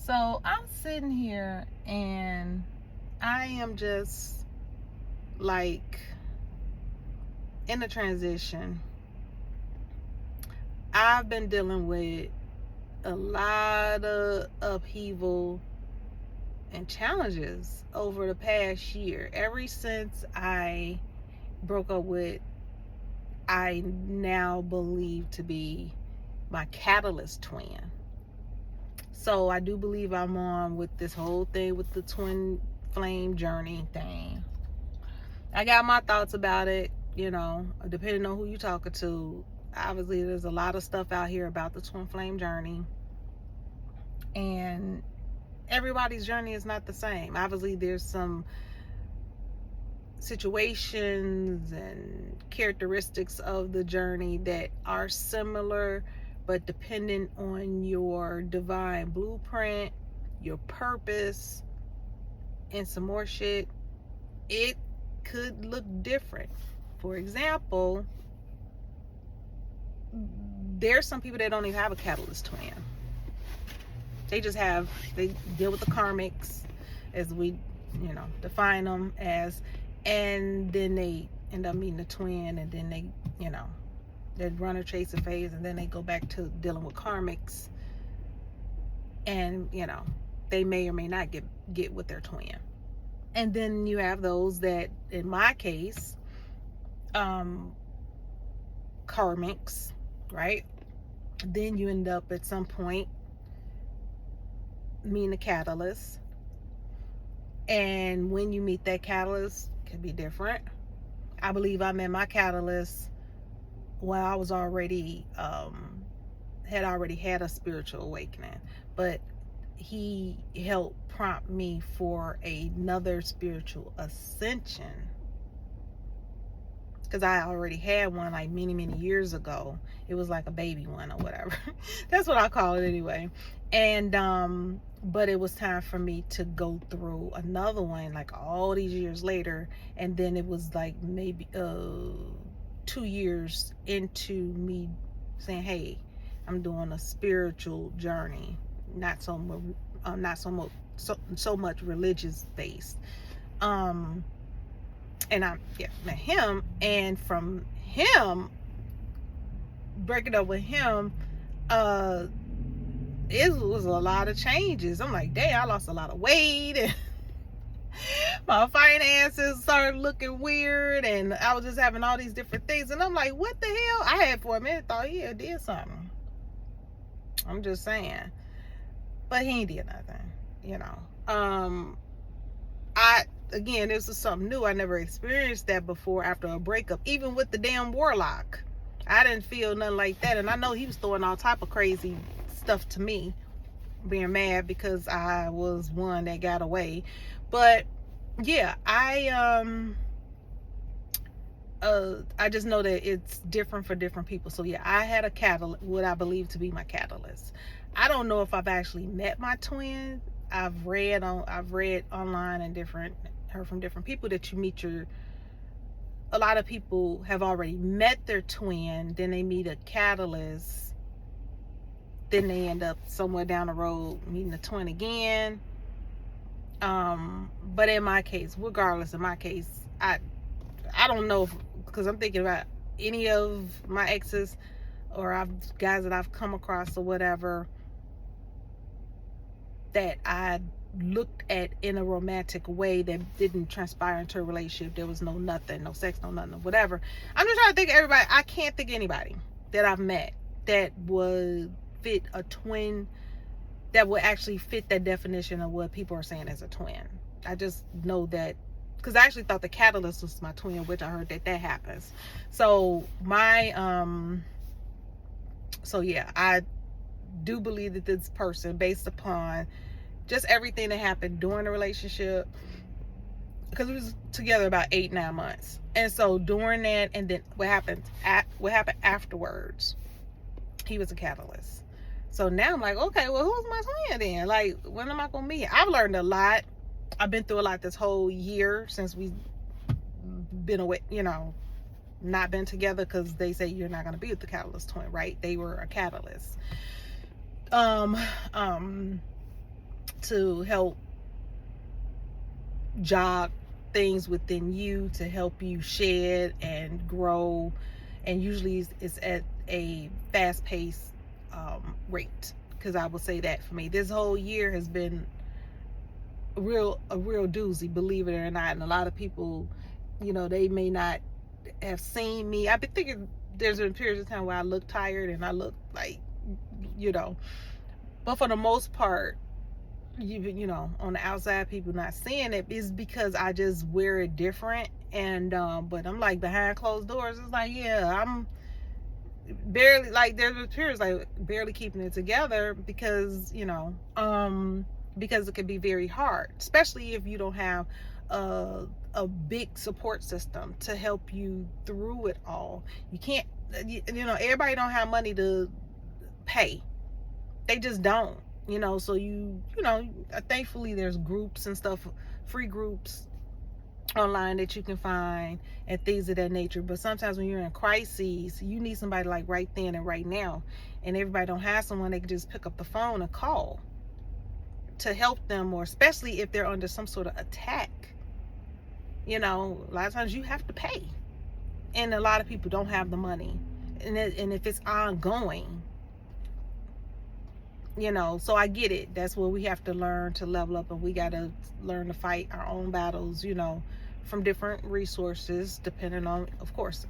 So I'm sitting here and I am just like in a transition. I've been dealing with a lot of upheaval and challenges over the past year. Ever since I broke up with, I now believe to be my catalyst twin. So I do believe I'm on with this whole thing with the twin flame journey thing. I got my thoughts about it, depending on who you're talking to. Obviously, there's a lot of stuff out here about the twin flame journey, and everybody's journey is not the same. Obviously, there's some situations and characteristics of the journey that are similar, but depending on your divine blueprint, your purpose, and some more shit, it could look different. For example, there's some people that don't even have a catalyst twin. They deal with the karmics as we, define them as, and then they end up meeting a twin, and then they run a chaser phase, and then they go back to dealing with karmics, and they may or may not get with their twin. And then you have those that, in my case, karmics, right? Then you end up at some point meeting a catalyst, and when you meet that catalyst, it can be different. I believe I met my catalyst when I was already had a spiritual awakening, but he helped prompt me for another spiritual ascension, because I already had one like many years ago. It was like a baby one or whatever. That's what I call it anyway. And but it was time for me to go through another one like all these years later. And then it was like maybe 2 years into me saying, hey, I'm doing a spiritual journey, not so much religious based. And I met him, and from him, breaking up with him, it was a lot of changes. I'm like, dang, I lost a lot of weight, and my finances started looking weird, and I was just having all these different things, and I'm like, what the hell? I had for a minute thought he had did something. I'm just saying. But he ain't did nothing, Again, this is something new. I never experienced that before after a breakup, even with the damn warlock. I didn't feel nothing like that, and I know he was throwing all type of crazy stuff to me, being mad because I was one that got away. But yeah, I just know that it's different for different people. So yeah, I had a catalyst, what I believe to be my catalyst. I don't know if I've actually met my twin. I've read online and heard from different people that a lot of people have already met their twin, then they meet a catalyst, then they end up somewhere down the road meeting a twin again. But in my case, regardless of my case, I don't know, because I'm thinking about any of my exes or guys that I've come across or whatever that I looked at in a romantic way that didn't transpire into a relationship. There was no sex, no nothing, whatever. I'm just trying to think of everybody. I can't think of anybody that I've met that would fit a twin, that would actually fit that definition of what people are saying as a twin. I just know that because I actually thought the catalyst was my twin, which I heard that happens. So yeah, I do believe that this person, based upon just everything that happened during the relationship, because we was together about 8-9 months, and so during that, and then what happened afterwards, he was a catalyst. So now I'm like, okay, well, who's my twin then? Like, when am I gonna meet? I've learned a lot. I've been through a lot this whole year since we've been away, not been together, because they say you're not gonna be with the catalyst twin, right? They were a catalyst. to help jog things within you, to help you shed and grow, and usually it's at a fast-paced rate. Because I will say that for me, this whole year has been a real doozy, believe it or not. And a lot of people, they may not have seen me. I've been thinking there's been periods of time where I look tired and I look like, but for the most part, on the outside, people not seeing it is because I just wear it different. And but I'm like, behind closed doors, it's like, yeah, I'm barely, like, there's periods like barely keeping it together because because it can be very hard, especially if you don't have a big support system to help you through it all. You can't, everybody don't have money to pay. They just don't, so thankfully there's groups and stuff, free groups online that you can find and things of that nature. But sometimes when you're in crises, you need somebody like right then and right now, and everybody don't have someone they can just pick up the phone and call to help them, or especially if they're under some sort of attack. A lot of times you have to pay, and a lot of people don't have the money, and if it's ongoing, so I get it. That's where we have to learn to level up, and we got to learn to fight our own battles, from different resources, depending on, of course,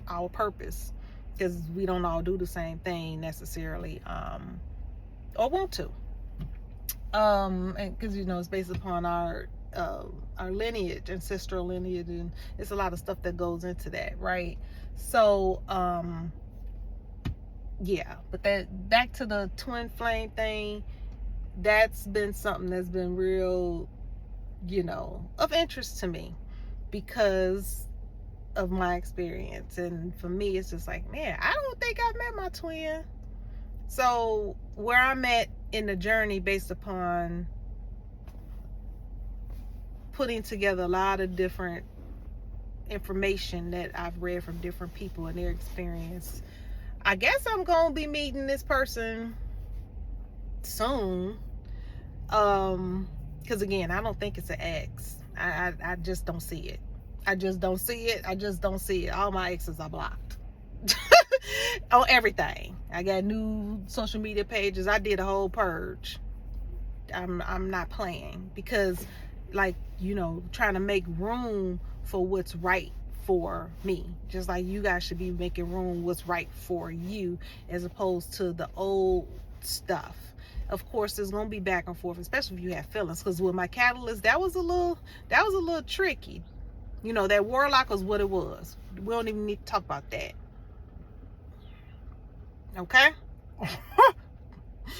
our purpose, because we don't all do the same thing necessarily, or want to, and because it's based upon our lineage, ancestral lineage, and it's a lot of stuff that goes into that, right? So yeah, but that, back to the twin flame thing, that's been something that's been real, of interest to me because of my experience. And for me, it's just like, man, I don't think I've met my twin. So where I'm at in the journey, based upon putting together a lot of different information that I've read from different people and their experience, I guess I'm gonna be meeting this person soon. Because again, I don't think it's an ex. I just don't see it. I just don't see it. All my exes are blocked on everything. I got new social media pages. I did a whole purge. I'm not playing, because trying to make room for what's right for me, just like you guys should be making room what's right for you, as opposed to the old stuff. Of course, there's gonna be back and forth, especially if you have feelings, because with my catalyst, that was a little tricky. That warlock was what it was. We don't even need to talk about that, okay?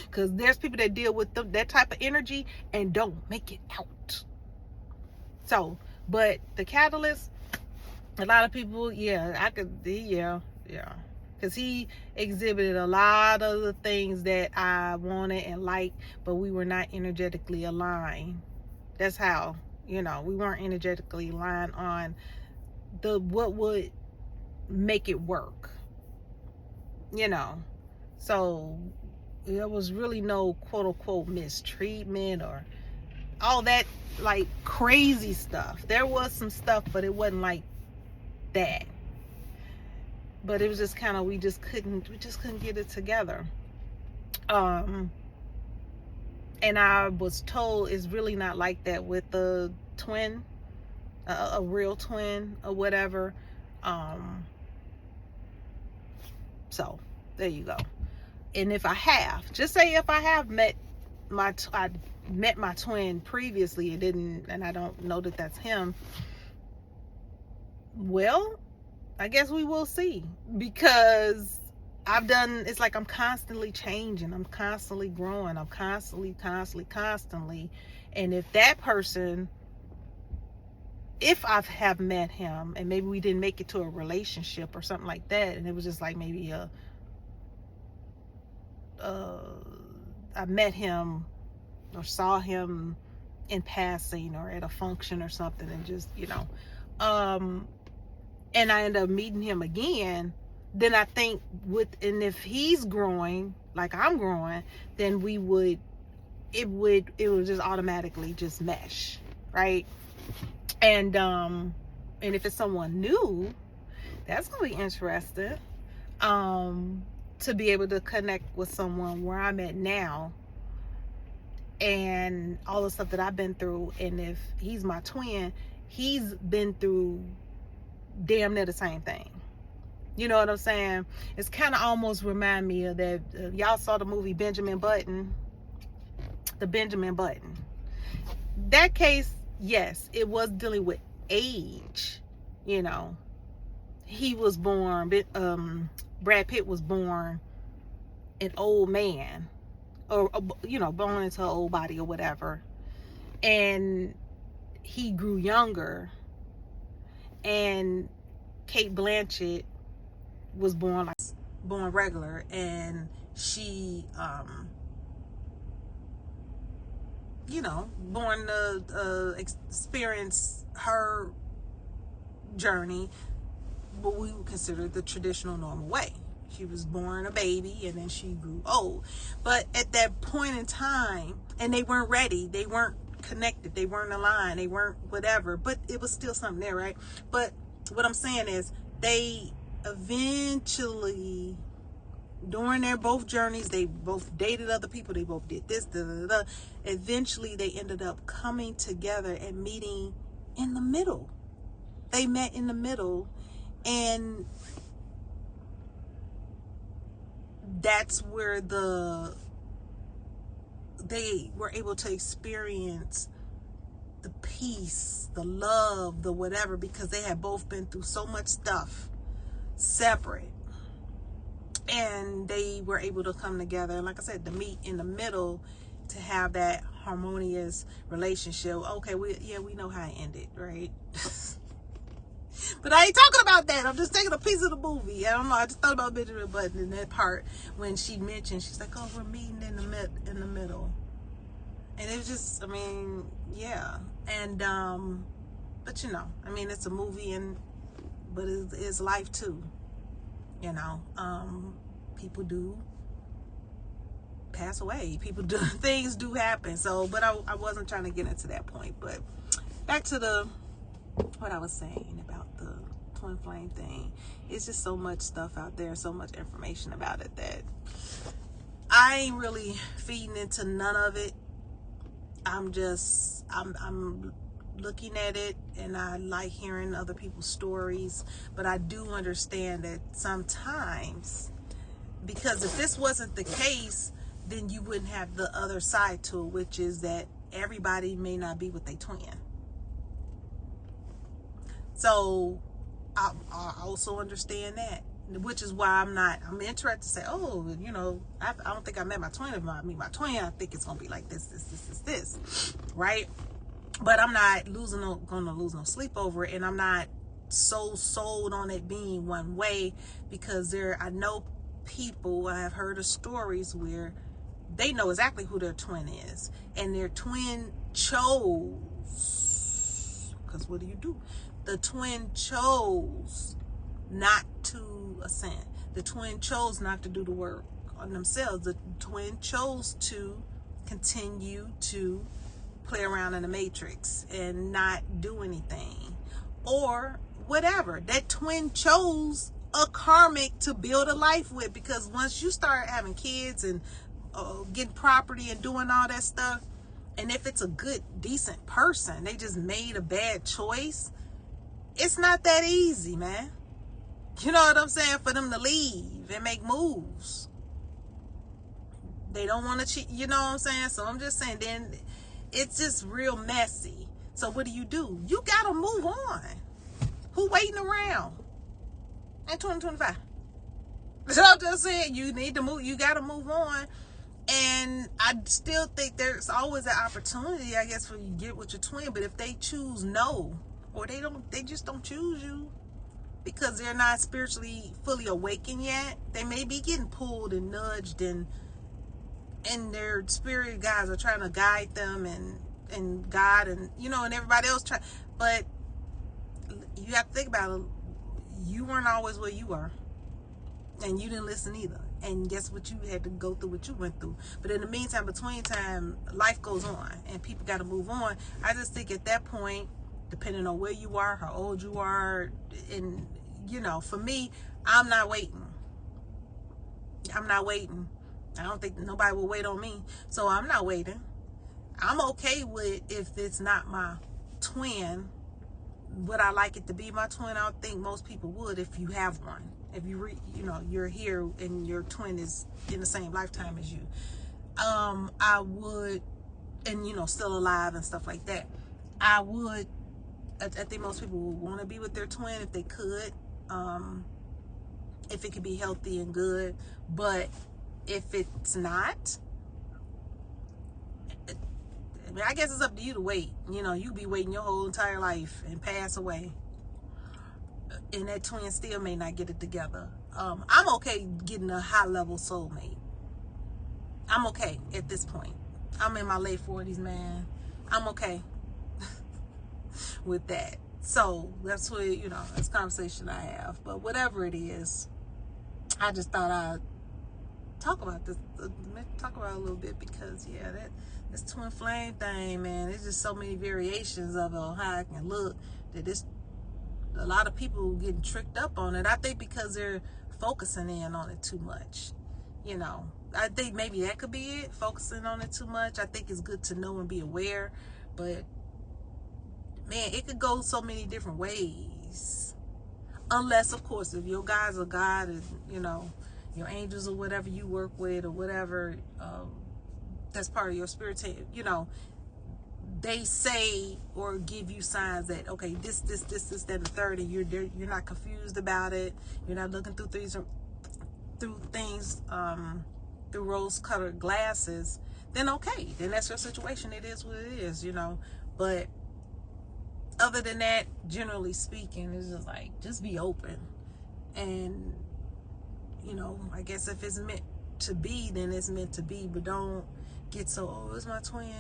Because there's people that deal with that type of energy and don't make it out. So, but the catalyst, a lot of people, because he exhibited a lot of the things that I wanted and liked, but we were not energetically aligned. That's how, we weren't energetically aligned on what would make it work, so there was really no quote unquote mistreatment or all that like crazy stuff. There was some stuff, but it wasn't like that. But it was just kind of, we just couldn't get it together. And I was told it's really not like that with the twin, a real twin or whatever. So there you go. And if I have, just say if I have met my twin previously, and I don't know that that's him, well, I guess we will see, because it's like I'm constantly changing, I'm constantly growing, I'm constantly. And if that person, if I have met him and maybe we didn't make it to a relationship or something like that, and it was just like maybe I met him or saw him in passing or at a function or something, and just and I end up meeting him again, then I think and if he's growing like I'm growing, then we would it would just automatically just mesh, right? And if it's someone new, that's gonna be interesting. To be able to connect with someone where I'm at now and all the stuff that I've been through, and if he's my twin, he's been through damn near the same thing. You know what I'm saying? It's kind of almost remind me of that. Y'all saw the movie Benjamin Button, the Benjamin Button. That case, yes, it was dealing with age. You know, he was born. Brad Pitt was born an old man, or born into an old body or whatever, and he grew younger. And Kate Blanchett was born regular, and she born to experience her journey, what we would consider the traditional normal way. She was born a baby, and then she grew old. But at that point in time, and they weren't ready, they weren't connected, they weren't aligned, they weren't whatever, but it was still something there, right? But what I'm saying is, they eventually, during their both journeys, they both dated other people, they both did this, eventually they ended up coming together and meeting in the middle. They met in the middle, and that's where they were able to experience the peace, the love, the whatever, because they had both been through so much stuff separate, and they were able to come together, and like I said, to meet in the middle, to have that harmonious relationship. Okay, we know how it ended, right? But I ain't talking about that. I'm just taking a piece of the movie. I don't know. I just thought about Benjamin Button in that part when she mentioned, she's like, "Oh, we're meeting in the middle," and it was just, I mean, yeah. And but it's a movie, but it's life too. People do pass away. People do, things do happen. So, but I wasn't trying to get into that point. But back to what I was saying about the twin flame thing. It's just so much stuff out there, so much information about it, that I ain't really feeding into none of it. I'm looking at it, and I like hearing other people's stories, but I do understand that sometimes, because if this wasn't the case, then you wouldn't have the other side to it, which is that everybody may not be with their twin. So I also understand that, which is why I'm interested to say, oh, I don't think I met my twin. If I meet my twin, I think it's gonna be like this, right? But I'm not gonna lose no sleep over it, and I'm not so sold on it being one way, because I know people, I have heard of stories where they know exactly who their twin is, and their twin chose, because what do? The twin chose not to ascend. The twin chose not to do the work on themselves. The twin chose to continue to play around in the matrix and not do anything, or whatever. That twin chose a karmic to build a life with, because once you start having kids and getting property and doing all that stuff, and if it's a good, decent person, they just made a bad choice, it's not that easy, man. You know what I'm saying? For them to leave and make moves. They don't want to cheat, you know what I'm saying? So I'm just saying, then it's just real messy. So what do? You gotta move on. Who waiting around in 2025? So I'm just saying, you need to move. You gotta move on. And I still think there's always an opportunity, I guess, for you to get with your twin. But if they choose no, or they just don't choose you because they're not spiritually fully awakened yet, they may be getting pulled and nudged, and their spirit guides are trying to guide them, and God, and and everybody else try. But you have to think about it. You weren't always where you were, and you didn't listen either. and guess what, you had to go through what you went through. But in the meantime, between time, life goes on and people got to move on. I just think at that point, depending on where you are, how old you are, and for me, I'm not waiting. I don't think nobody will wait on me, so I'm not waiting. I'm okay with, if it's not my twin, would I like it to be my twin? I don't think most people would. If you have one, if you're here and your twin is in the same lifetime as you, I would, and still alive and stuff like that. I think most people would want to be with their twin if they could, if it could be healthy and good. But if it's not, I guess it's up to you to wait. You be waiting your whole entire life and pass away, and that twin still may not get it together. I'm okay getting a high level soulmate. I'm okay at this point. I'm in my late 40s, man. I'm okay with that. So that's what, that's a conversation I have. But whatever it is, I just thought I'd talk about this, talk about it a little bit, because this twin flame thing, man, there's just so many variations of it on how it can look, that a lot of people getting tricked up on it. I think because they're focusing in on it too much. I think maybe that could be it, focusing on it too much. I think it's good to know and be aware, but man, it could go so many different ways. Unless, of course, if your guys are God and, your angels or whatever you work with or whatever, that's part of your spirit, they say or give you signs that, okay, this, that, and the third, and you're not confused about it. You're not looking through things through rose-colored glasses. Then okay, then that's your situation. It is what it is, But other than that, generally speaking, it's just like, just be open. And, I guess if it's meant to be, then it's meant to be. But don't get so, oh, it's my twin,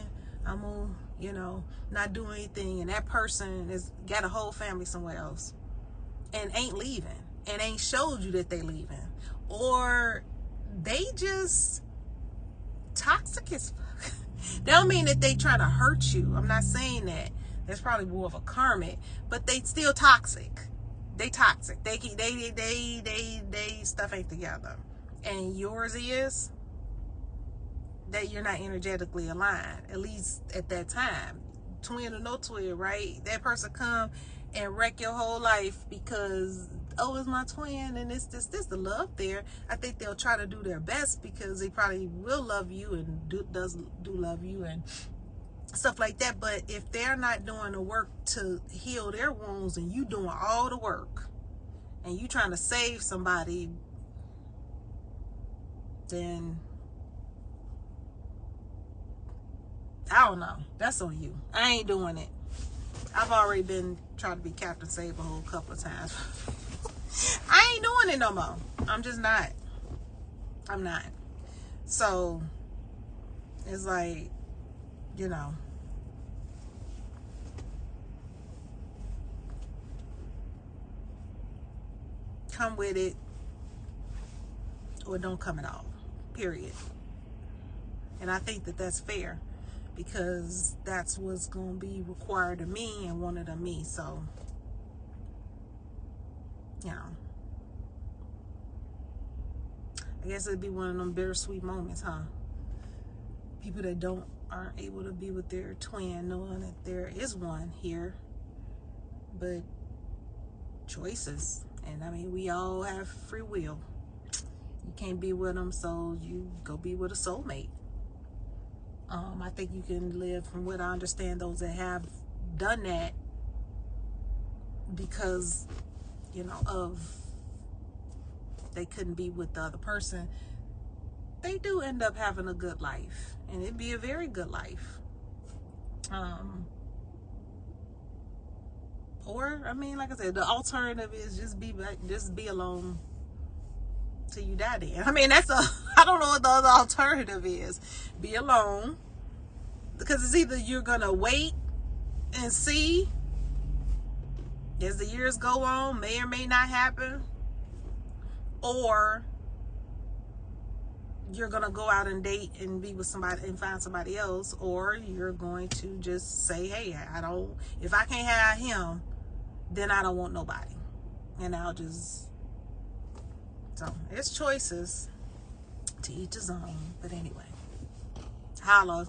I'm gonna, not do anything. And that person has got a whole family somewhere else and ain't leaving and ain't showed you that they leaving. Or they just toxic as fuck. That don't mean that they try to hurt you. I'm not saying that. That's probably more of a karmic, but they still toxic. They toxic. They stuff ain't together. And yours is that you're not energetically aligned, at least at that time. Twin or no twin, right? That person come and wreck your whole life because, oh, it's my twin, and it's the love there. I think they'll try to do their best because they probably will love you and do love you and stuff like that. But if they're not doing the work to heal their wounds, and you doing all the work, and you trying to save somebody, then I don't know. That's on you. I ain't doing it. I've already been trying to be Captain Save a whole couple of times. I ain't doing it no more. I'm just not. I'm not. So it's like, come with it or don't come at all. Period. And I think that that's fair, because that's what's going to be required of me and wanted of me. So, I guess it'd be one of them bittersweet moments, huh? People that aren't able to be with their twin, knowing that there is one here, but choices. And I mean, we all have free will. You can't be with them, so you go be with a soulmate. I think you can live, from what I understand, those that have done that because, of they couldn't be with the other person, they do end up having a good life, and it'd be a very good life. Or, I mean, like I said, the alternative is just be alone till you die then. I mean, I don't know what the other alternative is. Be alone. Because it's either you're going to wait and see as the years go on, may or may not happen, or you're gonna go out and date and be with somebody and find somebody else, or you're going to just say, hey, if I can't have him, then I don't want nobody, and so it's choices, to each his own. But anyway, holla.